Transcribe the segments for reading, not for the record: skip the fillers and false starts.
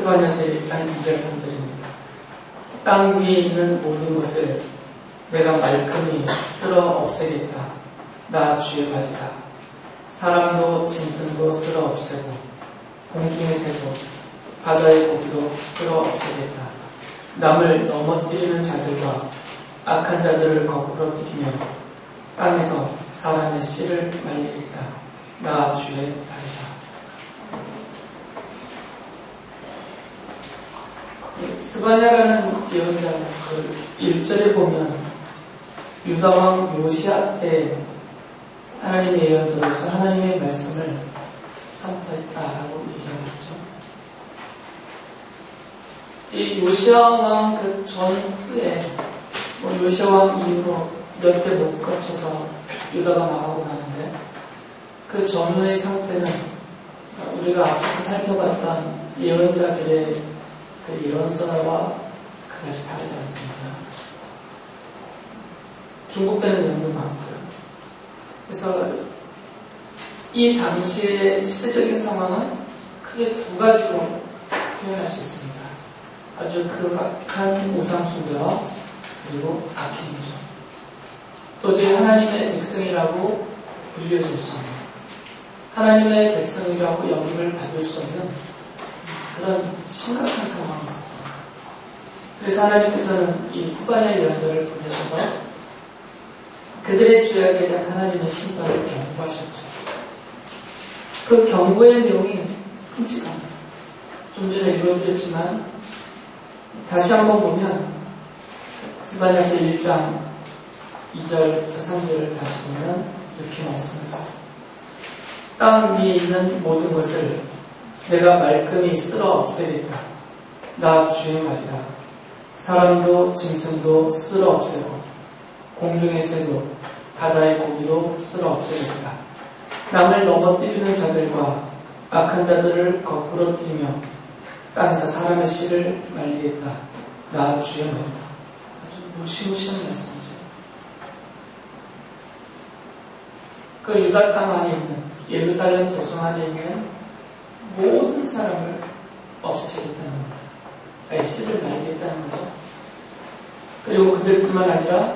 스바냐서 1장 2절 3절입니다. 땅 위에 있는 모든 것을 내가 말끔히 쓸어 없애겠다. 나 주의 말이다. 사람도 짐승도 쓸어 없애고 공중의 새도 바다의 고기도 쓸어 없애겠다. 남을 넘어뜨리는 자들과 악한 자들을 거꾸로 뛰며 땅에서 사람의 씨를 말리겠다. 나 주의 말이다. 스바냐라는 예언자는 그 1절에 보면 유다왕 요시아 때 하나님의 예언자로서 하나님의 말씀을 선포했다라고 얘기하겠죠. 이 요시아 왕 그 전후에 요시아 왕 이후로 몇 대 못 거쳐서 유다가 망하고 나는데 그 전후의 상태는 우리가 앞서서 살펴봤던 예언자들의 그 예언서와 그다지 다르지 않습니다. 중복되는 면도 많고요. 그래서 이 당시의 시대적인 상황은 크게 두 가지로 표현할 수 있습니다. 아주 극악한 우상숭배와 그리고 악행이죠. 도저히 하나님의 백성이라고 불려질 수 없는, 하나님의 백성이라고 영입을 받을 수 없는 그런 심각한 상황이 있었습니다. 그래서 하나님께서는 이 스바냐 예언자를 보내셔서 그들의 죄악에 대한 하나님의 심판을 경고하셨죠. 그 경고의 내용이 끔찍합니다. 좀 전에 읽어드렸지만 다시 한번 보면 스바냐서 1장 2절부터 3절을 다시 보면 이렇게 말씀하세요. 땅 위에 있는 모든 것을 내가 말끔히 쓸어 없애겠다. 나 주의 말이다. 사람도 짐승도 쓸어 없애고 공중의 새도 바다의 고기도 쓸어 없애겠다. 남을 넘어뜨리는 자들과 악한 자들을 거꾸로 뛰며 땅에서 사람의 씨를 말리겠다. 나 주의 말이다. 아주 무시무시한 말씀이죠. 그 유다 땅 안에 있는 예루살렘 도성 안에 있는 모든 사람을 없애시겠다는 겁니다. 아예 씨를 말리겠다는 거죠. 그리고 그들뿐만 아니라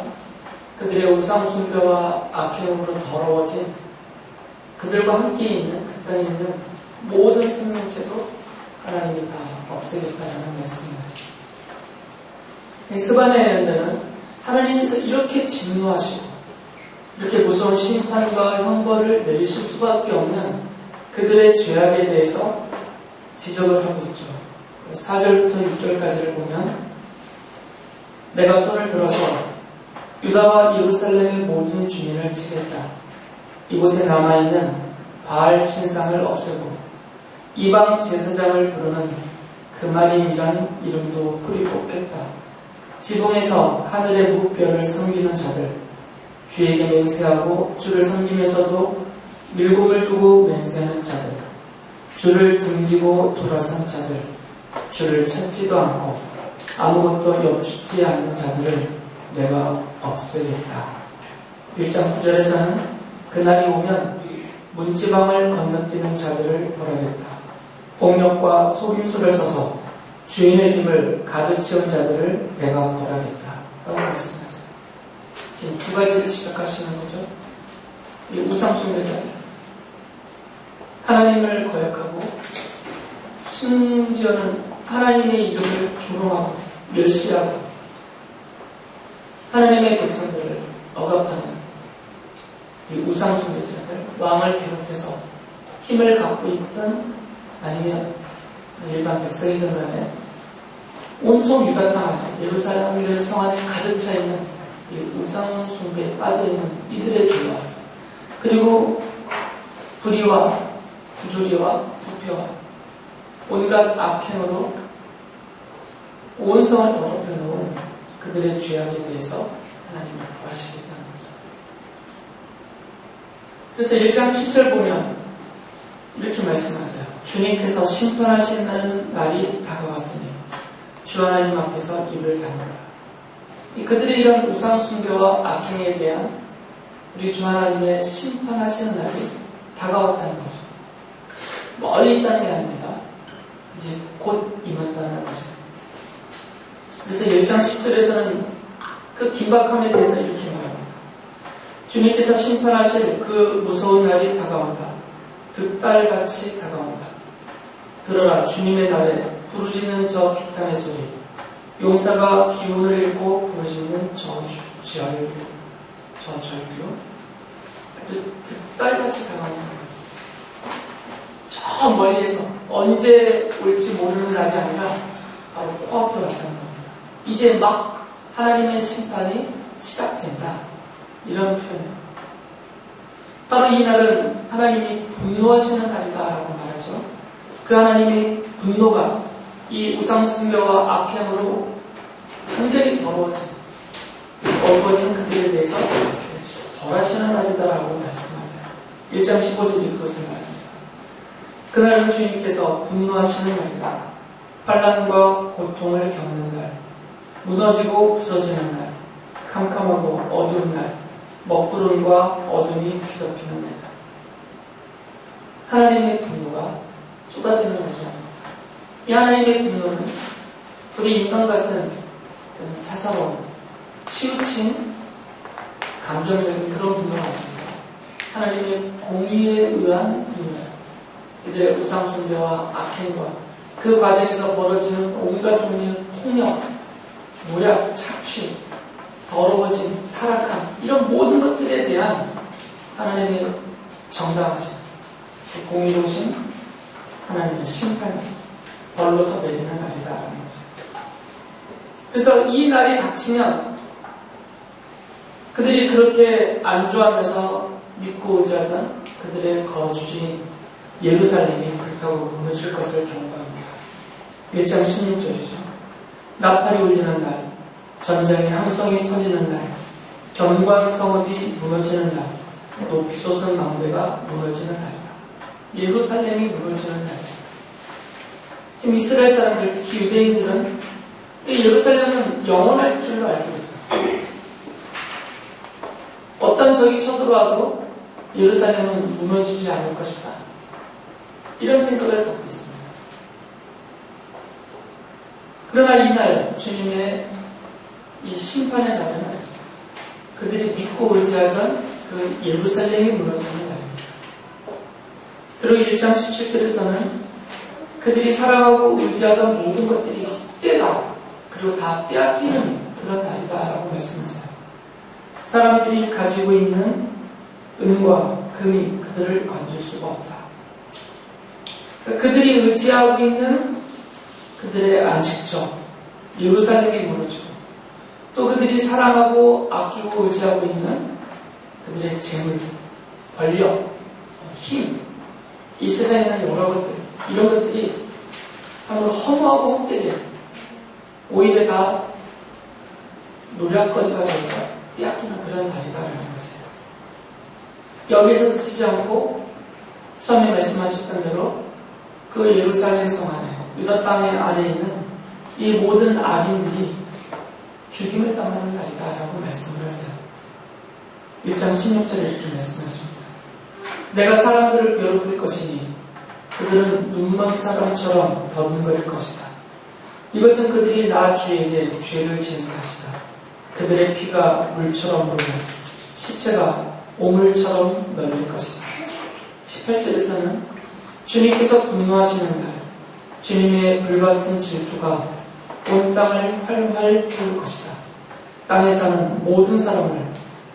그들의 우상 숭배와 악행으로 더러워진 그들과 함께 있는 그 땅에 있는 모든 생명체도 하나님이 다 없애겠다는 말씀입니다. 스바냐 예언자는 하나님께서 이렇게 진노하시고 이렇게 무서운 심판과 형벌을 내리실 수밖에 없는 그들의 죄악에 대해서 지적을 하고 있죠. 4절부터 6절까지를 보면 내가 손을 들어서 유다와 예루살렘의 모든 주민을 치겠다. 이곳에 남아있는 바알 신상을 없애고 이방 제사장을 부르는 그마림이란 이름도 뿌리 뽑겠다. 지붕에서 하늘의 무별 섬기는 자들, 주에게 맹세하고 주를 섬기면서도 밀곰을 두고 맹세하는 자들, 주를 등지고 돌아선 자들, 주를 찾지도 않고 아무것도 엿주지 않는 자들을 내가 없애겠다. 1장 9절에서는 그날이 오면 문지방을 건너뛰는 자들을 벌하겠다. 폭력과 속임수를 써서 주인의 집을 가득 채운 자들을 내가 벌하겠다. 라고 말씀하세요. 지금 두 가지를 지적하시는 거죠. 이 우상숭배자들, 하나님을 거역하고 심지어는 하나님의 이름을 조롱하고 멸시하고 하나님의 백성들을 억압하는 이 우상숭배자들, 왕을 비롯해서 힘을 갖고 있던 아니면 일반 백성이든 간에 온통 유다 땅 안에 예루살렘 성 안에 가득 차 있는 이 우상숭배에 빠져있는 이들의 죄와 그리고 불의와 부조리와 부패와 온갖 악행으로 온 성을 더럽혀 놓은 그들의 죄악에 대해서 하나님을 벌하시겠다는 거죠. 그래서 1장 7절 보면 이렇게 말씀하세요. 주님께서 심판하시는 날이 다가왔으니 주 하나님 앞에서 입을 다물어라. 그들의 이런 우상숭배와 악행에 대한 우리 주 하나님의 심판하시는 날이 다가왔다는 거죠. 멀리 있다는 게 아닙니다. 이제 곧 임한다는 거죠. 그래서 1장 10절에서는 그 긴박함에 대해서 이렇게 말합니다. 주님께서 심판하실 그 무서운 날이 다가온다. 득달같이 다가온다. 들어라, 주님의 날에 부르짖는 저 기탄의 소리, 용사가 기운을 잃고 부르짖는 저 절규, 득달같이 다가온다는 거죠. 저 멀리에서 언제 올지 모르는 날이 아니라 바로 코앞에 왔다는 겁니다. 이제 막 하나님의 심판이 시작된다. 이런 표현이에요. 바로 이 날은 하나님이 분노하시는 날이다라고 말하죠. 그 하나님의 분노가 이 우상숭배와 악행으로 완전히 어두워진 그들에 대해서 벌하시는 날이다라고 말씀하세요. 1장 15절이 그것을 말합니다. 그날은 주님께서 분노하시는 날이다. 환난과 고통을 겪는 날, 무너지고 부서지는 날, 캄캄하고 어두운 날, 먹구름과 어둠이 뒤덮이는 날이다. 하나님의 분노가 쏟아지는 날이라는 거죠. 이 하나님의 분노는 우리 인간 같은 사사로운, 치우친 감정적인 그런 분노가 아닙니다. 하나님의 공의에 의한 분노예요. 이들의 우상숭배와 악행과 그 과정에서 벌어지는 온갖 종류의 폭력, 모략, 착취, 더러워진, 타락함, 이런 모든 것들에 대한 하나님의 정당하신, 공의로우신 하나님의 심판이 벌로서 내리는 날이다라는 거죠. 그래서 이 날이 닥치면 그들이 그렇게 안주하면서 믿고 의지하던 그들의 거주지인 예루살렘이 불타고 무너질 것을 경고합니다. 1장 16절이죠. 나팔이 울리는 날, 전장의 함성이 터지는 날, 견고한 성읍이 무너지는 날, 높이 솟은 망대가 무너지는 날이다. 예루살렘이 무너지는 날이다. 지금 이스라엘 사람들, 특히 유대인들은 이 예루살렘은 영원할 줄로 알고 있어요. 어떤 적이 쳐들어와도 예루살렘은 무너지지 않을 것이다. 이런 생각을 갖고 있습니다. 그러나 이날 주님의 이 심판의 날에는 그들이 믿고 의지하던 그 예루살렘이 무너지는 날입니다. 그리고 1장 17절에서는 그들이 사랑하고 의지하던 모든 것들이 헛되다, 그리고 다 빼앗기는 그런 날이다라고 말씀하세요. 사람들이 가지고 있는 은과 금이 그들을 건질 수가 없다. 그들이 의지하고 있는 그들의 안식처 예루살렘이 무너지고, 또 그들이 사랑하고 아끼고 의지하고 있는 그들의 재물, 권력, 힘, 이 세상에 있는 여러 것들, 이런 것들이 참으로 허무하고 헛되게 오히려 다 노략거리가 되어서 빼앗기는 그런 날이다라는 것이에요. 여기서 그치지 않고 처음에 말씀하셨던 대로 그 예루살렘 성 안에, 유다 땅 안에 있는 이 모든 악인들이 죽임을 당하는 날이다라고 말씀을 하세요. 1장 16절에 이렇게 말씀하십니다. 내가 사람들을 괴롭힐 것이니 그들은 눈먼 사람처럼 더듬거릴 것이다. 이것은 그들이 나 주에게 죄를 지은 탓이다. 그들의 피가 물처럼 흐르고 시체가 오물처럼 널릴 것이다. 18절에서는 주님께서 분노하시는 날, 주님의 불같은 질투가 온 땅을 활활 태울 것이다. 땅에 사는 모든 사람을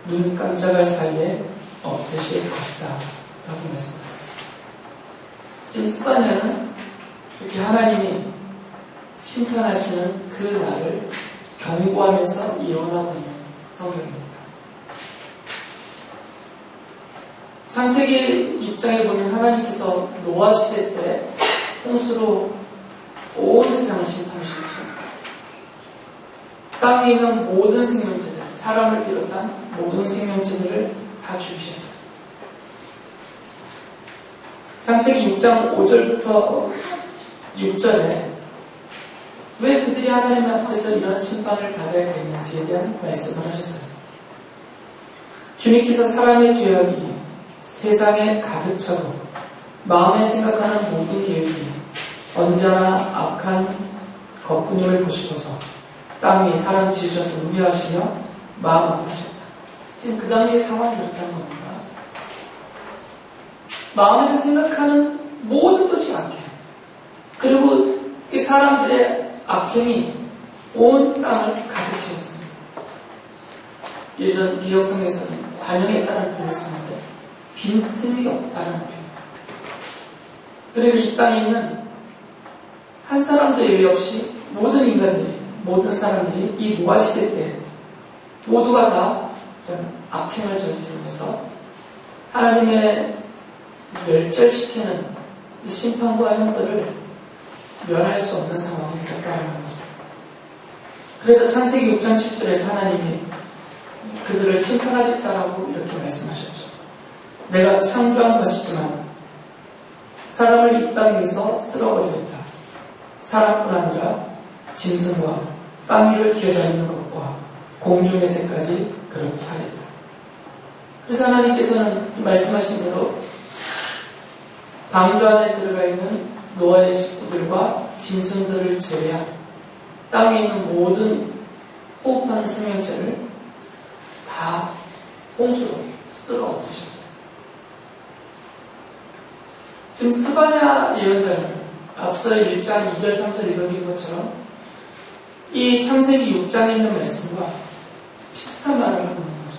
눈 깜짝할 사이에 없애실 것이다. 라고 말씀하세요. 지금 스바냐는 이렇게 하나님이 심판하시는 그 날을 경고하면서 이론하고 있는 성경입니다. 창세기 6장에 보면 하나님께서 노아 시대 때 홍수로 온 세상을 심판하셨죠. 땅에 있는 모든 생명체들, 사람을 비롯한 모든 생명체들을 다 죽이셨어요. 창세기 6장 5절부터 6절에 왜 그들이 하나님 앞에서 이런 심판을 받아야 되는지에 대한 말씀을 하셨어요. 주님께서 사람의 죄악이 세상에 가득 차고 마음에 생각하는 모든 계획이 언제나 악한 것뿐임을 보시고서 땅 위 사람 지으셔서 우려하시며 마음 아파하셨다. 지금 그 당시 상황이 그렇다는 겁니다. 마음에서 생각하는 모든 것이 악해. 그리고 이 사람들의 악행이 온 땅을 가득 채웠습니다. 예전 기억성에서는 관영했다는 표현을 쓰는데 빈틈이 없다는 표현. 그리고 이 땅에 있는 한 사람도 예외 없이 모든 인간들이, 모든 사람들이 이 노아시대 때 모두가 다 악행을 저지르면서 하나님의 멸절시키는 이 심판과 형벌을 면할 수 없는 상황이 있었다는 거죠. 그래서 창세기 6장 7절에서 하나님이 그들을 심판하겠다라고 이렇게 말씀하셨죠. 내가 창조한 것이지만 사람을 이 땅 위에서 쓸어버리겠다. 사람뿐 아니라 짐승과 땅 위를 기어다니는 것과 공중의 새까지 그렇게 하겠다. 그래서 하나님께서는 말씀하신 대로 방주 안에 들어가 있는 노아의 식구들과 짐승들을 제외한 땅에 있는 모든 호흡하는 생명체를 다 홍수로 쓸어 없으셨어요. 지금 스바냐 예언자는 앞서 1장 2절 3절 읽어드린 것처럼 이 창세기 6장에 있는 말씀과 비슷한 말을 하고 있는 거죠.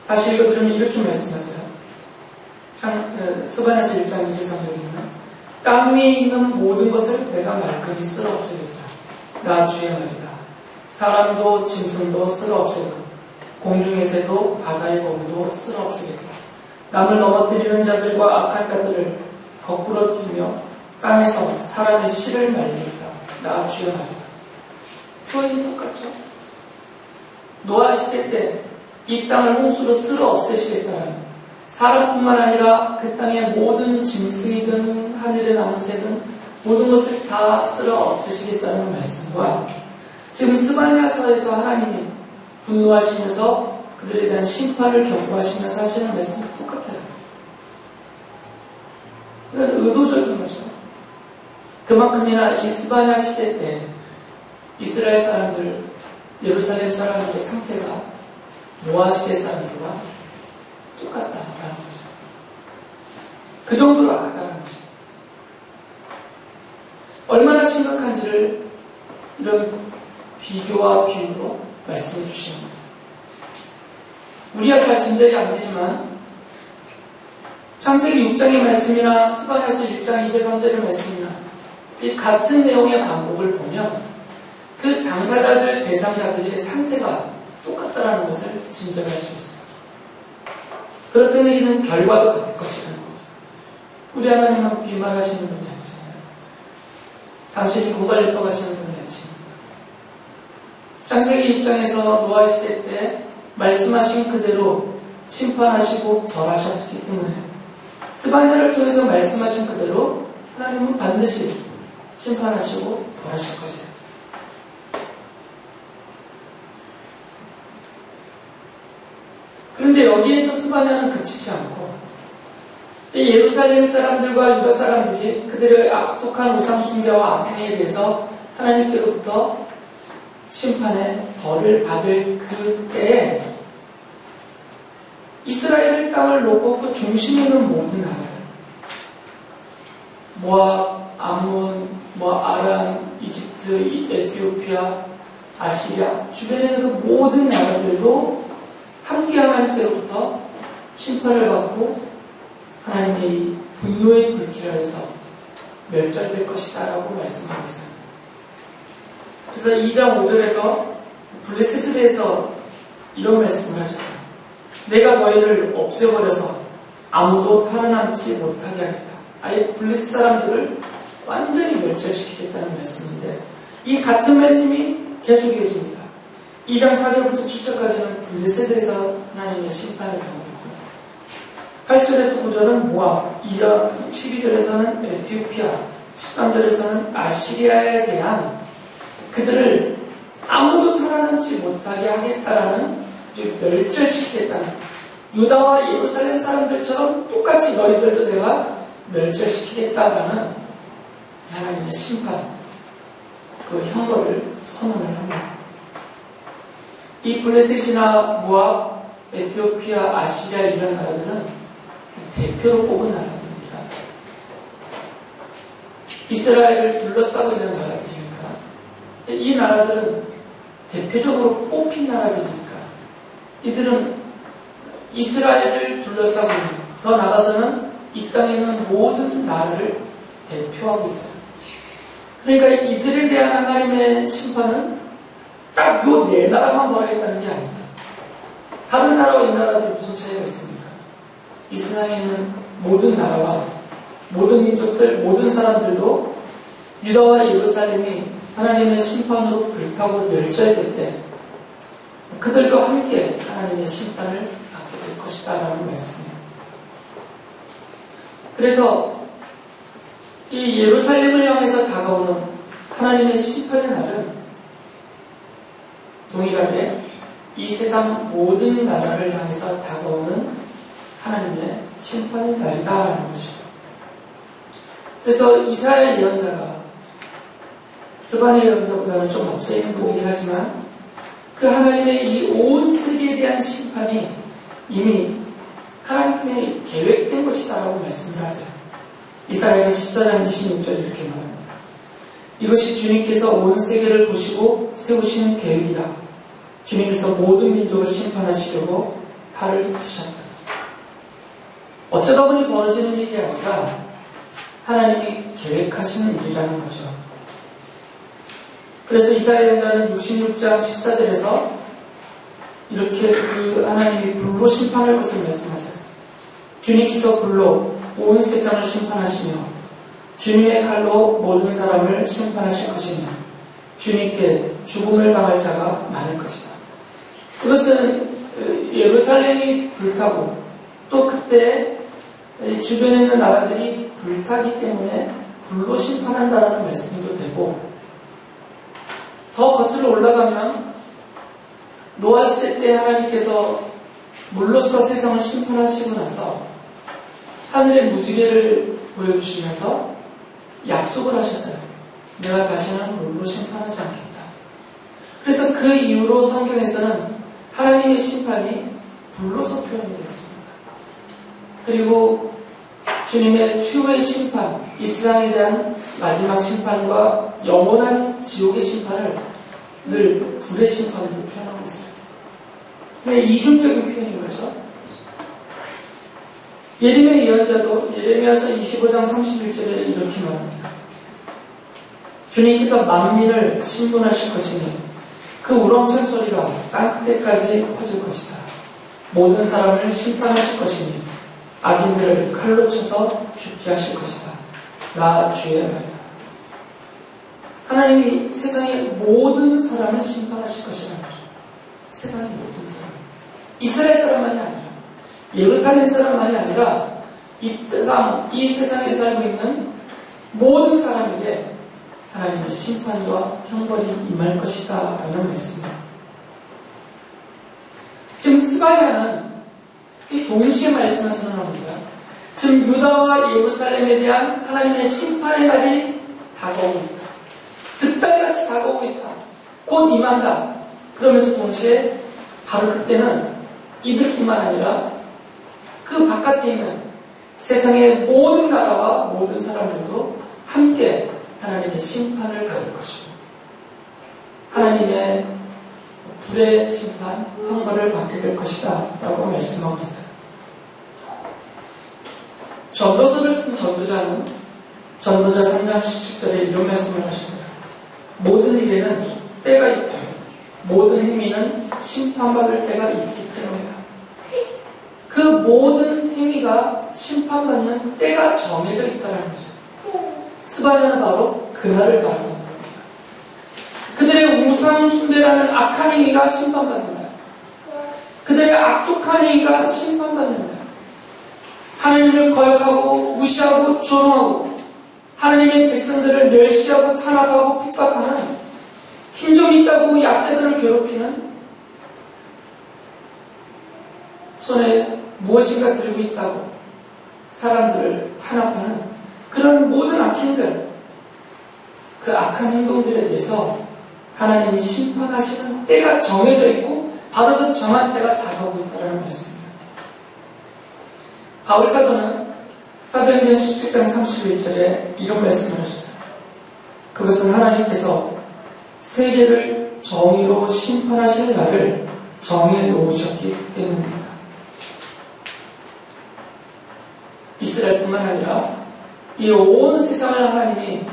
다시 읽어드리면 이렇게 말씀하세요. 스바냐서 1장 2절 3절이면 땅 위에 있는 모든 것을 내가 말끔히 쓸어 없애겠다. 나 주의 말이다. 사람도 짐승도 쓸어 없애고 공중의 새도 바다의 고기도 쓸어 없애겠다. 남을 넘어뜨리는 자들과 악한 자들을 거꾸로 뛰며 땅에서 사람의 씨를 말리겠다. 나 주의 말이다. 표현이 똑같죠? 노아 시대 때 이 땅을 홍수로 쓸어 없애시겠다는 사람뿐만 아니라 그 땅의 모든 짐승이든 하늘에 나는 새든 모든 것을 다 쓸어 없애시겠다는 말씀과 지금 스바냐서에서 하나님이 분노하시면서 그들에 대한 심판을 경고하시면서 하시는 말씀이 똑같아요. 이건 의도적인 거죠. 그만큼이나 이 스바냐 시대 때 이스라엘 사람들, 예루살렘 사람들의 상태가 노아 시대 사람들과 똑같다라는 거죠. 그 정도로 악하다는 거죠. 얼마나 심각한지를 이런 비교와 비유로 말씀해 주시는 거죠. 우리가 잘 짐작이 안 되지만 창세기 6장의 말씀이나 스바냐서 1장 2절 3절의 말씀이나 이 같은 내용의 반복을 보면 그 당사자들, 대상자들의 상태가 똑같다는 것을 짐작할 수 있습니다. 그렇다면 이는 결과도 같을 것이라는 거죠. 우리 하나님은 비말하시는 분이 아니잖아요. 당신이 고갈릴 것 하시는 분이 아니십니다. 창세기 6장에서 노아 시대 때 말씀하신 그대로 심판하시고 벌하셨기 때문에 스바냐를 통해서 말씀하신 그대로 하나님은 반드시 심판하시고 벌하실 것이에요. 그런데 여기에서 스바냐는 그치지 않고 예루살렘 사람들과 유다 사람들이 그들의 악독한 우상숭배와 악행에 대해서 하나님께로부터 심판의 벌을 받을 그때에 이스라엘 땅을 놓고 그 중심에 있는 모든 나라들 모압, 암몬, 아람, 이집트, 에티오피아, 아시리아 주변에 있는 그 모든 나라들도 함께 하나님께로부터 심판을 받고 하나님의 이 분노의 불길 아래서 멸절될 것이다 라고 말씀하고 있어요. 그래서 2장 5절에서 블레셋에 대해서 이런 말씀을 하셨어요. 내가 너희를 없애버려서 아무도 살아남지 못하게 하겠다. 아예 블레셋 사람들을 완전히 멸절시키겠다는 말씀인데 이 같은 말씀이 계속 이어집니다. 2장 4절부터 7절까지는 블레셋에서 하나님의 심판을 경고했고요. 8절에서 9절은 모압, 2장 12절에서는 에티오피아, 13절에서는 아시리아에 대한 그들을 아무도 살아남지 못하게 하겠다라는 멸절시키겠다는 유다와 예루살렘 사람들처럼 똑같이 너희들도 내가 멸절시키겠다라는 하나님의 심판, 그 형벌을 선언을 합니다. 이 블레셋이나 모압, 에티오피아, 아시리아 이런 나라들은 대표로 뽑은 나라들입니다. 이스라엘을 둘러싸고 있는 나라들이니까 이 나라들은 대표적으로 뽑힌 나라들이니까 이들은 이스라엘을 둘러싸고 있는, 더 나아가서는 이 땅에 있는 모든 나라를 대표하고 있어요. 그러니까 이들에 대한 하나님의 심판은 딱 요 네 나라만 벌하겠다는 게 아닙니다. 다른 나라와 이 나라들이 무슨 차이가 있습니까? 이 세상에 있는 모든 나라와 모든 민족들, 모든 사람들도 유다와 예루살렘이 하나님의 심판으로 불타고 멸절될 때 그들도 함께 하나님의 심판을 받게 될 것이다 라는 말씀이에요. 그래서 이 예루살렘을 향해서 다가오는 하나님의 심판의 날은 동일하게 이 세상 모든 나라를 향해서 다가오는 하나님의 심판의 날이다라는 것이죠. 그래서 이사야 예언자가 스바냐 예언자보다는 좀 앞서 있는 분이긴 하지만 그 하나님의 이 온 세계에 대한 심판이 이미 하나님의 계획된 것이다라고 말씀을 하세요. 이사야서 14장 26절 이렇게 말합니다. 이것이 주님께서 온 세계를 보시고 세우시는 계획이다. 주님께서 모든 민족을 심판하시려고 팔을 펴셨다. 어쩌다 보니 벌어지는 일이 아니라 하나님이 계획하시는 일이라는 거죠. 그래서 이사야 예언자는 66장 14절에서 이렇게 그 하나님이 불로 심판할 것을 말씀하세요. 주님께서 불로 온 세상을 심판하시며 주님의 칼로 모든 사람을 심판하실 것이며 주님께 죽음을 당할 자가 많을 것이다. 그것은 예루살렘이 불타고 또 그때 주변에 있는 나라들이 불타기 때문에 불로 심판한다라는 말씀도 되고, 더 거슬러 올라가면 노아 시대 때 하나님께서 물로써 세상을 심판하시고 나서 하늘의 무지개를 보여주시면서 약속을 하셨어요. 내가 다시는 물로 심판하지 않겠다. 그래서 그 이후로 성경에서는 하나님의 심판이 불로서 표현이 되었습니다. 그리고 주님의 최후의 심판, 이 세상에 대한 마지막 심판과 영원한 지옥의 심판을 늘 불의 심판으로 표현하고 있어요. 이중적인 표현인 거죠. 예레미야 예언자도 예레미야서 25장 31절에 이렇게 말합니다. 주님께서 만민을 신문하실 것이니 그 우렁찬 소리가 땅 끝에까지 퍼질 것이다. 모든 사람을 심판하실 것이니 악인들을 칼로 쳐서 죽게 하실 것이다. 나 주의 말이다. 하나님이 세상의 모든 사람을 심판하실 것이라는 거죠. 세상의 모든 사람. 이스라엘 사람만이 아니라 예루살렘 사람만이 아니라 이 세상에 살고 있는 모든 사람에게 하나님의 심판과 형벌이 임할 것이다 라는 말씀입니다. 지금 스바냐는 이 동시에 말씀을 선언합니다. 지금 유다와 예루살렘에 대한 하나님의 심판의 날이 다가오고 있다. 득달같이 다가오고 있다. 곧 임한다. 그러면서 동시에 바로 그때는 이들뿐만 아니라 그 바깥에 있는 세상의 모든 나라와 모든 사람들도 함께 하나님의 심판을 받을 것이고 하나님의 불의 심판, 형벌을 받게 될 것이다 라고 말씀하고 있어요. 전도서를 쓴 전도자는 전도자 3장 17절에 이런 말씀을 하셨어요. 모든 일에는 때가 있고 모든 행위는 심판받을 때가 있기 때문이다. 그 모든 행위가 심판받는 때가 정해져 있다는 거죠. 스바냐는 바로 그날을 말하는 겁니다. 그들의 우상 숭배라는 악한 행위가 심판받는다. 그들의 악독한 행위가 심판받는다. 하나님을 거역하고 무시하고 조롱하고 하나님의 백성들을 멸시하고 탄압하고 핍박하는 힘 좀 있다고 약자들을 괴롭히는 손에 무엇인가 들고 있다고 사람들을 탄압하는 그런 모든 악행들, 그 악한 행동들에 대해서 하나님이 심판하시는 때가 정해져 있고 바로 그 정한 때가 다가오고 있다는 말씀입니다. 바울 사도는 사도행전 17장 31절에 이런 말씀을 하셨어요. 그것은 하나님께서 세계를 정의로 심판하실 날을 정해 놓으셨기 때문입니다. 이스라엘뿐만 아니라 이 온 세상을 하나님이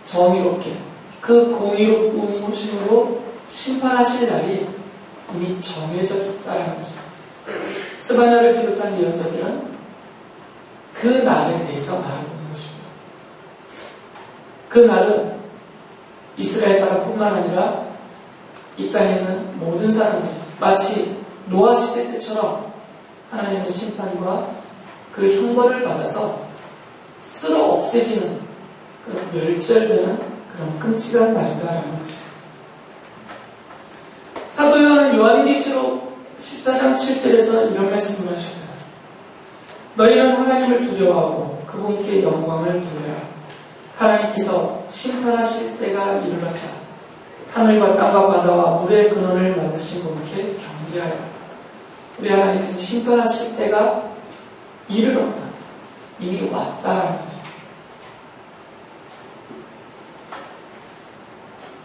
정의롭게 그 공의로움으로 심판하실 날이 이미 정해져 있다는 거죠. 스바냐를 비롯한 예언자들은 그 날에 대해서 말하고 있는 것입니다. 그 날은 이스라엘 사람뿐만 아니라 이 땅에 있는 모든 사람들이 마치 노아 시대 때처럼 하나님의 심판과 그 형벌을 받아서 쓸어 없애지는 그 멸절되는 그런 끔찍한 날이다라는 것이죠. 사도 요한은 요한계시록 14장 7절에서 이런 말씀을 하셨어요. 너희는 하나님을 두려워하고 그분께 영광을 돌려라. 하나님께서 심판하실 때가 이르렀다. 하늘과 땅과 바다와 물의 근원을 만드신 분께 경배하여. 우리 하나님께서 심판하실 때가 이르렀다. 이미 왔다라는 거죠.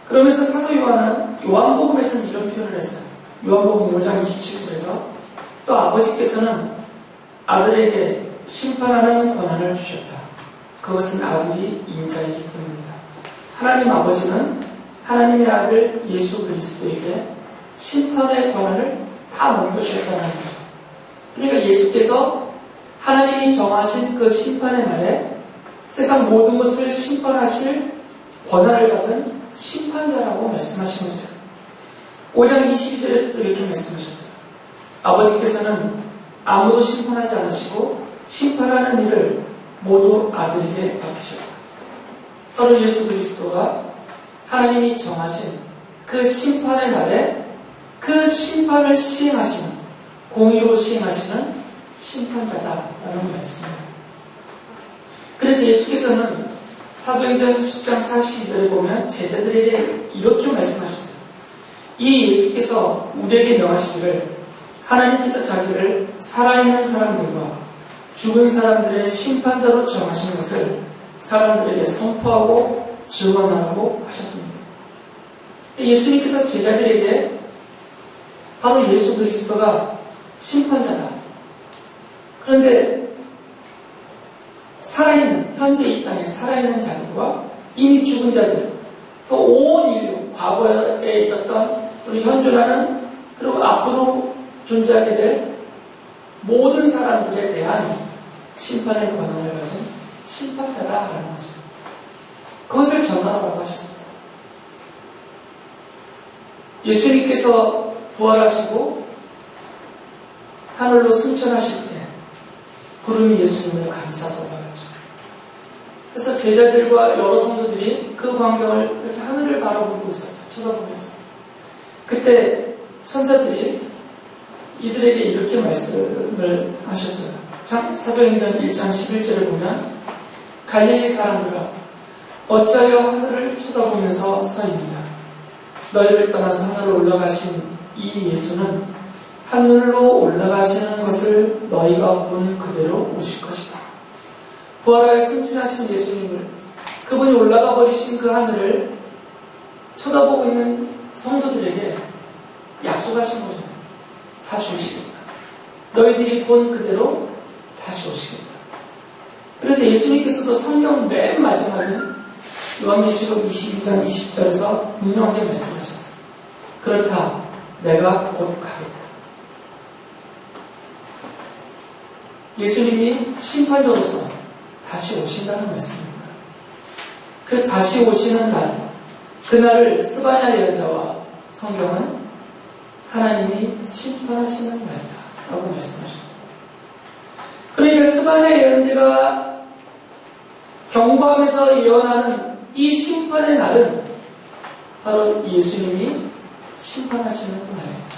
그러면서 사도 요한은 요한복음에서는 이런 표현을 했어요. 요한복음 5장 27절에서 또 아버지께서는 아들에게 심판하는 권한을 주셨다. 그것은 아들이 인자이기 때문이다. 하나님 아버지는 하나님의 아들 예수 그리스도에게 심판의 권한을 다 넘겨주셨다는 거죠. 그러니까 예수께서 하나님이 정하신 그 심판의 날에 세상 모든 것을 심판하실 권한을 받은 심판자라고 말씀하신 거죠. 5장 22절에서도 이렇게 말씀하셨어요. 아버지께서는 아무도 심판하지 않으시고 심판하는 일을 모두 아들에게 맡기셨다. 바로 예수 그리스도가 하나님이 정하신 그 심판의 날에 그 심판을 시행하시는, 공의로 시행하시는 심판자다라는 말씀입니다. 그래서 예수께서는 사도행전 10장 42절에 보면 제자들에게 이렇게 말씀하셨어요. 이 예수께서 우리에게 명하시기를 하나님께서 자기를 살아있는 사람들과 죽은 사람들의 심판자로 정하신 것을 사람들에게 선포하고 증언하라고 하셨습니다. 예수님께서 제자들에게 바로 예수 그리스도가 심판자다. 그런데 살아있는, 현재 이 땅에 살아있는 자들과 이미 죽은 자들, 또 온 인류, 과거에 있었던 우리 현존하는 그리고 앞으로 존재하게 될 모든 사람들에 대한 심판의 권한을 가진 심판자다라는 거죠. 그것을 전하라고 하셨습니다. 예수님께서 부활하시고 하늘로 승천하실 때 구름이 예수님을 감싸서 올라갔죠. 그래서 제자들과 여러 성도들이 그 광경을 이렇게 하늘을 바라보고 있었어요. 쳐다보면서. 그때 천사들이 이들에게 이렇게 말씀을 하셨죠. 사도행전 1장 11절에 보면 갈릴리 사람들아 어찌하여 하늘을 쳐다보면서 서 있느냐. 너희를 떠나서 하늘로 올라가신 이 예수는 하늘로 올라가시는 것을 너희가 본 그대로 오실 것이다. 부활하여 승천하신 예수님을, 그분이 올라가 버리신 그 하늘을 쳐다보고 있는 성도들에게 약속하신 거죠. 다시 오시겠다. 너희들이 본 그대로 다시 오시겠다. 그래서 예수님께서도 성경 맨 마지막에 요한계시록 22장 20절에서 분명하게 말씀하셨어요. 그렇다. 내가 곧 가겠다. 예수님이 심판자로서 다시 오신다는 말씀입니다. 그 다시 오시는 날, 그날을 스바냐 예언자와 성경은 하나님이 심판하시는 날이다 라고 말씀하셨습니다. 그러니까 스바냐 예언자가 경고하면서 예언하는 이 심판의 날은 바로 예수님이 심판하시는 날입니다.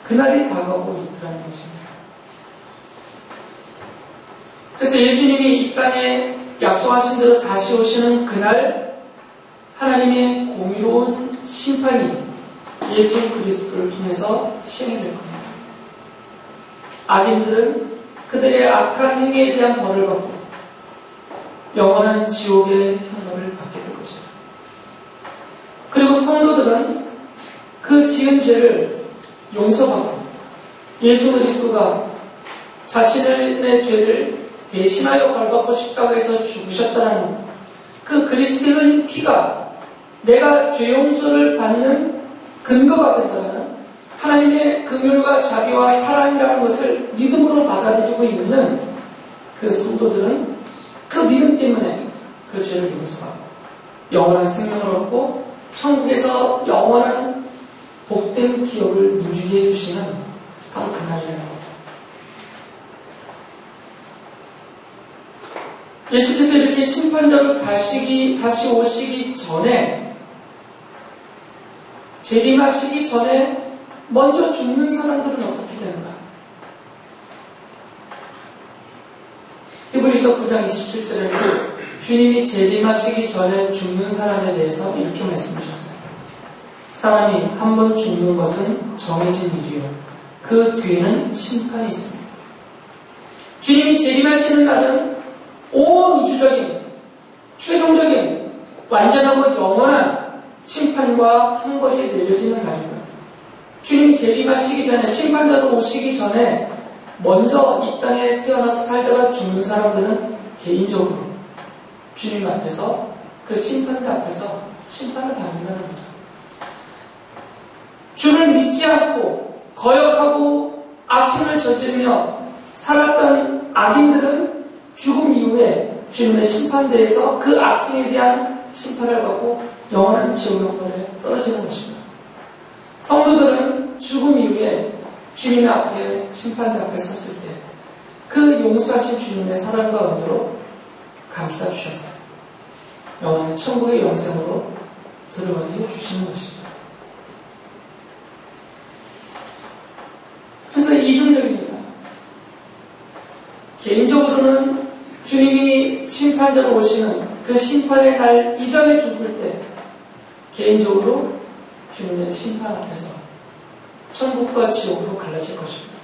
그날이 다가오고 있다는 것입니다. 그래서 예수님이 이 땅에 약속하신 대로 다시 오시는 그날 하나님의 공의로운 심판이 예수 그리스도를 통해서 시행될 겁니다. 악인들은 그들의 악한 행위에 대한 벌을 받고 영원한 지옥의 현호를 받게 될 것입니다. 그리고 성도들은 그 지은 죄를 용서받고 예수 그리스도가 자신의 죄를 대신하여 벌받고 십자가에서 죽으셨다는 그 그리스도의 흘린 피가 내가 죄 용서를 받는 근거가 된다는 하나님의 긍휼과 자비와 사랑이라는 것을 믿음으로 받아들이고 있는 그 성도들은 그 믿음 때문에 그 죄를 용서하고 영원한 생명을 얻고 천국에서 영원한 복된 기업을 누리게 해주시는 바로 그날이라는 거죠. 예수께서 이렇게 심판자로 다시 오시기 전에, 재림하시기 전에 먼저 죽는 사람들은 어떻게 되는가? 히브리서 9장 27절에 주님이 재림하시기 전에 죽는 사람에 대해서 이렇게 말씀하셨어요. 사람이 한 번 죽는 것은 정해진 일이요 그 뒤에는 심판이 있습니다. 주님이 재림하시는 날은 온 우주적인, 최종적인, 완전하고 영원한 심판과 형벌이 내려지는 날입니다. 주님이 재림하시기 전에, 심판자로 오시기 전에 먼저 이 땅에 태어나서 살다가 죽는 사람들은 개인적으로 주님 앞에서, 그 심판대 앞에서 심판을 받는다는 거죠. 주를 믿지 않고 거역하고 악행을 저지르며 살았던 악인들은 죽음 이후에 주님의 심판대에서 그 악행에 대한 심판을 받고 영원한 지옥 형벌에 떨어지는 것입니다. 성도들은 죽음 이후에 주님 앞에 심판대 앞에 섰을 때 그 용서하신 주님의 사랑과 은혜로 감싸주셔서 영원한 천국의 영생으로 들어가게 해주시는 것입니다. 그래서 이중적입니다. 개인적으로는 주님이 심판자로 오시는 그 심판의 날 이전에 죽을 때 개인적으로 주님의 심판 앞에서 천국과 지옥으로 갈라질 것입니다.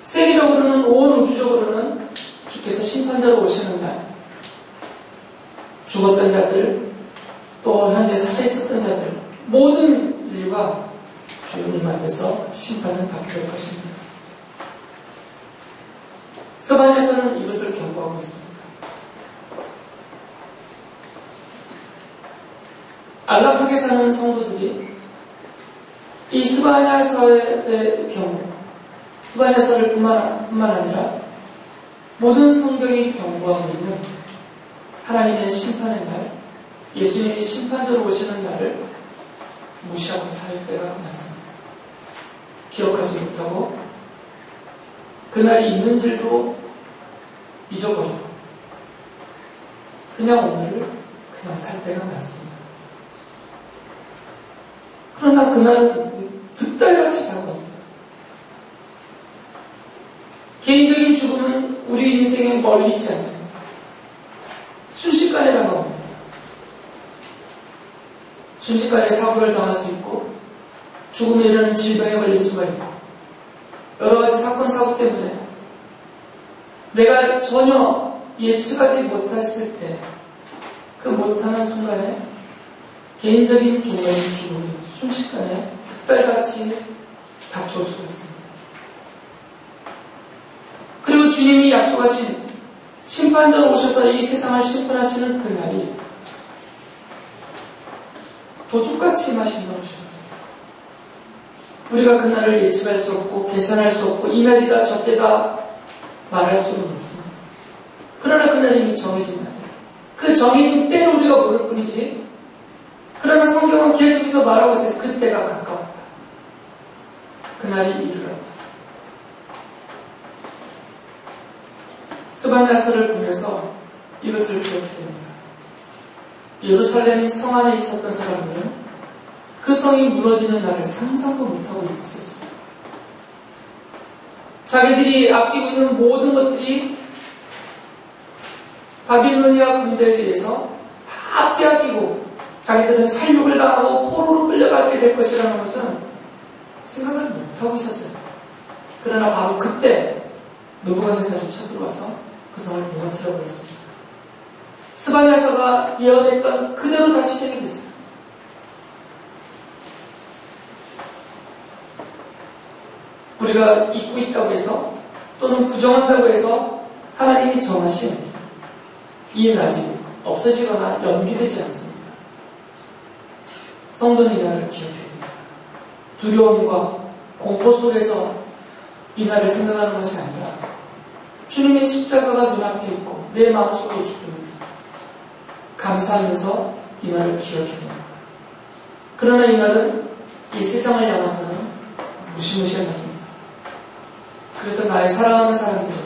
세계적으로는, 온 우주적으로는 주께서 심판자로 오시는 날 죽었던 자들, 또 현재 살아있었던 자들, 모든 인류가 주님 앞에서 심판을 받게 될 것입니다. 서반에서는 이것을 경고하고 있습니다. 안락하게 사는 성도들이 이 스바냐서의 경우, 스바냐서를 뿐만 아니라 모든 성경이 경고하고 있는 하나님의 심판의 날, 예수님이 심판자로 오시는 날을 무시하고 살 때가 많습니다. 기억하지 못하고 그날이 있는 줄도 잊어버리고 그냥 오늘을 그냥 살 때가 많습니다. 그러나 그날은 득달같이 다가옵니다. 개인적인 죽음은 우리 인생에 멀리 있지 않습니다. 순식간에 다가옵니다. 순식간에 사고를 당할 수 있고 죽음에 이르는 질병에 걸릴 수가 있고 여러 가지 사건, 사고 때문에 내가 전혀 예측하지 못했을 때 그 못하는 순간에 개인적인 종교의 죽음이 순식간에 득달같이 닥쳐올 수가 있습니다. 그리고 주님이 약속하신 심판자로 오셔서 이 세상을 심판하시는 그날이 도둑같이 마신다고 하셨습니다. 우리가 그날을 예측할 수 없고 계산할 수 없고 이 날이다 저 때다 말할 수는 없습니다. 그러나 그날이 이미 정해진 날, 그 정해진 때를 우리가 모를 뿐이지. 그러나 성경은 계속해서 말하고 있어요. 그때가 가까웠다. 그날이 이르렀다. 스바냐서를 보면서 이것을 기억해 됩니다. 예루살렘 성 안에 있었던 사람들은 그 성이 무너지는 날을 상상도 못하고 있었어요. 자기들이 아끼고 있는 모든 것들이 바빌로니아 군대에 의해서 다 빼앗기고 자기들은 살육을 당하고 포로로 끌려가게 될 것이라는 것은 생각을 못하고 있었어요. 그러나 바로 그때 느부갓네살이 쳐들어와서 그 성을 무너뜨려 버렸습니다. 스바냐서가 예언했던 그대로 다 실행이 됐어요. 우리가 잊고 있다고 해서 또는 부정한다고 해서 하나님이 정하신 이 날이 없어지거나 연기되지 않습니다. 성도는 이 날을 기억해야 됩니다. 두려움과 공포 속에서 이 날을 생각하는 것이 아니라 주님의 십자가가 눈앞에 있고 내 마음속에 있기 때문에 감사하면서 이 날을 기억해야 됩니다. 그러나 이 날은 이 세상을 향해서는 무시무시한 날입니다. 그래서 나의 사랑하는 사람들이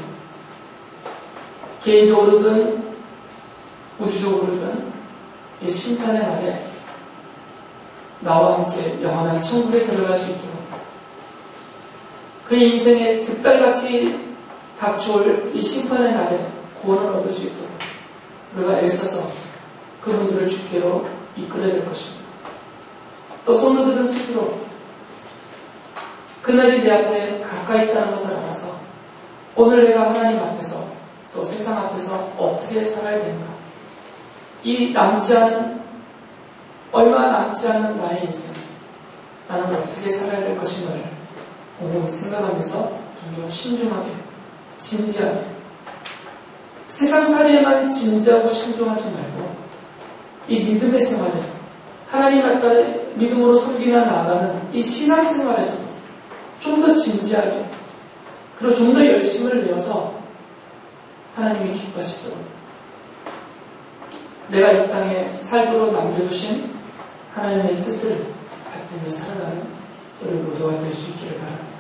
개인적으로든 우주적으로든 이 심판의 날에 나와 함께 영원한 천국에 들어갈 수 있도록 그의 인생에 득달같이 닥쳐올 이 심판의 날에 구원을 얻을 수 있도록 우리가 애써서 그분들을 주께로 이끌어야 될 것입니다. 또 성도들은 스스로 그날이 내 앞에 가까이 있다는 것을 알아서 오늘 내가 하나님 앞에서 또 세상 앞에서 어떻게 살아야 되는가, 이 남지 않은, 얼마 남지 않은 나의 인생, 나는 어떻게 살아야 될 것인가를 곰곰이 생각하면서 좀 더 신중하게, 진지하게, 세상살이에만 진지하고 신중하지 말고 이 믿음의 생활에 하나님 앞에 믿음으로 섬기며 나아가는 이 신앙생활에서도 좀 더 진지하게, 그리고 좀 더 열심을 내어서 하나님이 기뻐하시도록 내가 이 땅에 살도록 남겨두신 하나님의 뜻을 받들며 살아가는 우리 모두가 될 수 있기를 바랍니다.